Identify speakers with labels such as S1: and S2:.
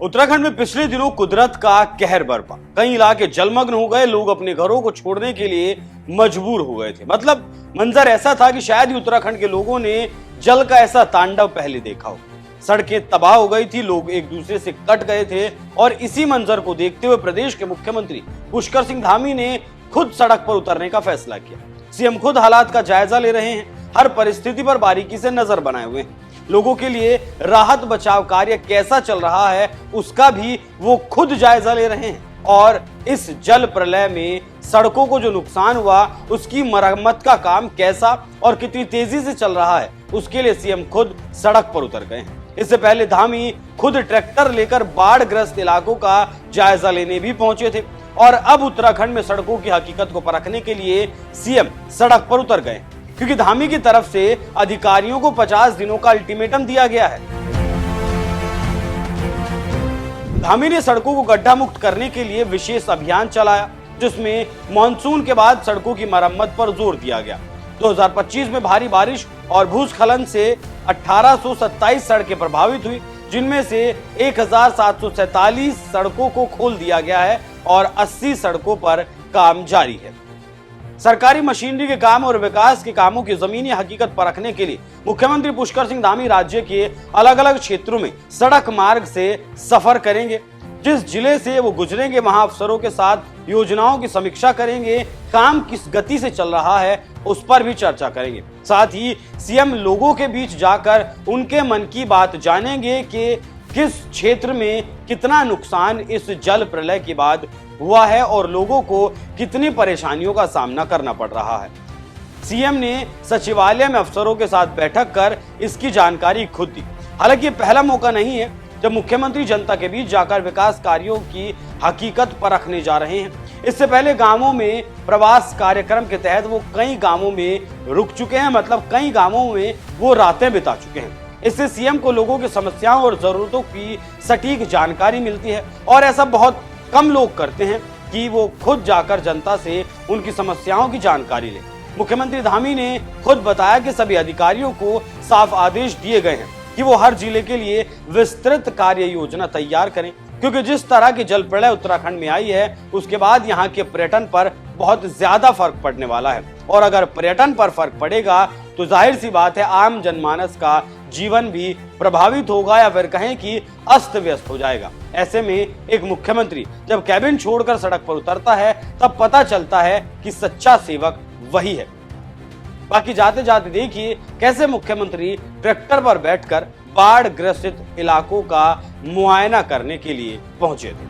S1: उत्तराखंड में पिछले दिनों कुदरत का कहर बरपा। कई इलाके जलमग्न हो गए, लोग अपने घरों को छोड़ने के लिए मजबूर हो गए थे। मतलब मंजर ऐसा था कि शायद ही उत्तराखंड के लोगों ने जल का ऐसा तांडव पहले देखा हो। सड़कें तबाह हो गई थी, लोग एक दूसरे से कट गए थे और इसी मंजर को देखते हुए प्रदेश के मुख्यमंत्री पुष्कर सिंह धामी ने खुद सड़क पर उतरने का फैसला किया। सीएम खुद हालात का जायजा ले रहे हैं, हर परिस्थिति पर बारीकी से नजर बनाए हुए हैं। लोगों के लिए राहत बचाव कार्य कैसा चल रहा है उसका भी वो खुद जायजा ले रहे हैं और इस जल प्रलय में सड़कों को जो नुकसान हुआ उसकी मरम्मत का काम कैसा और कितनी तेजी से चल रहा है उसके लिए सीएम खुद सड़क पर उतर गए हैं। इससे पहले धामी खुद ट्रैक्टर लेकर बाढ़ ग्रस्त इलाकों का जायजा लेने भी पहुंचे थे और अब उत्तराखंड में सड़कों की हकीकत को परखने के लिए सीएम सड़क पर उतर गए, क्योंकि धामी की तरफ से अधिकारियों को 50 दिनों का अल्टीमेटम दिया गया है। धामी ने सड़कों को गड्ढा मुक्त करने के लिए विशेष अभियान चलाया, जिसमें मानसून के बाद सड़कों की मरम्मत पर जोर दिया गया। 2025 में भारी बारिश और भूस्खलन से 1827 सड़कें प्रभावित हुई, जिनमें से 1747 सड़कों को खोल दिया गया है और 80 सड़कों पर काम जारी है। सरकारी मशीनरी के काम और विकास के कामों की जमीनी हकीकत परखने के लिए मुख्यमंत्री पुष्कर सिंह धामी राज्य के अलग अलग क्षेत्रों में सड़क मार्ग से सफर करेंगे। जिस जिले से वो गुजरेंगे वहां अफसरों के साथ योजनाओं की समीक्षा करेंगे, काम किस गति से चल रहा है उस पर भी चर्चा करेंगे। साथ ही सीएम लोगों के बीच जाकर उनके मन की बात जानेंगे कि किस क्षेत्र में कितना नुकसान इस जल प्रलय के बाद हुआ है और लोगों को कितनी परेशानियों का सामना करना पड़ रहा है। सीएम ने सचिवालय में अफसरों के साथ बैठक कर इसकी जानकारी खुद दी। हालांकि पहला मौका नहीं है जब मुख्यमंत्री जनता के बीच जाकर विकास कार्यों की हकीकत परखने जा रहे हैं। इससे पहले गांवों में प्रवास कार्यक्रम के तहत वो कई गांवों में रुक चुके हैं, मतलब कई गांवों में वो रातें बिता चुके हैं। इससे सीएम को लोगों की समस्याओं और जरूरतों की सटीक जानकारी मिलती है और ऐसा बहुत कम लोग करते हैं कि वो खुद जाकर जनता से उनकी समस्याओं की जानकारी ले। मुख्यमंत्री धामी ने खुद बताया कि सभी अधिकारियों को साफ आदेश दिए गए हैं कि वो हर जिले के लिए विस्तृत कार्य योजना तैयार करें, क्योंकि जिस तरह की जल प्रलय उत्तराखंड में आई है उसके बाद यहाँ के पर्यटन पर बहुत ज्यादा फर्क पड़ने वाला है और अगर पर्यटन पर फर्क पड़ेगा तो जाहिर सी बात है आम जनमानस का जीवन भी प्रभावित होगा या फिर कहें कि अस्त व्यस्त हो जाएगा। ऐसे में एक मुख्यमंत्री जब कैबिन छोड़कर सड़क पर उतरता है तब पता चलता है कि सच्चा सेवक वही है। बाकी जाते जाते देखिए कैसे मुख्यमंत्री ट्रैक्टर पर बैठकर बाढ़ ग्रसित इलाकों का मुआयना करने के लिए पहुंचे थे।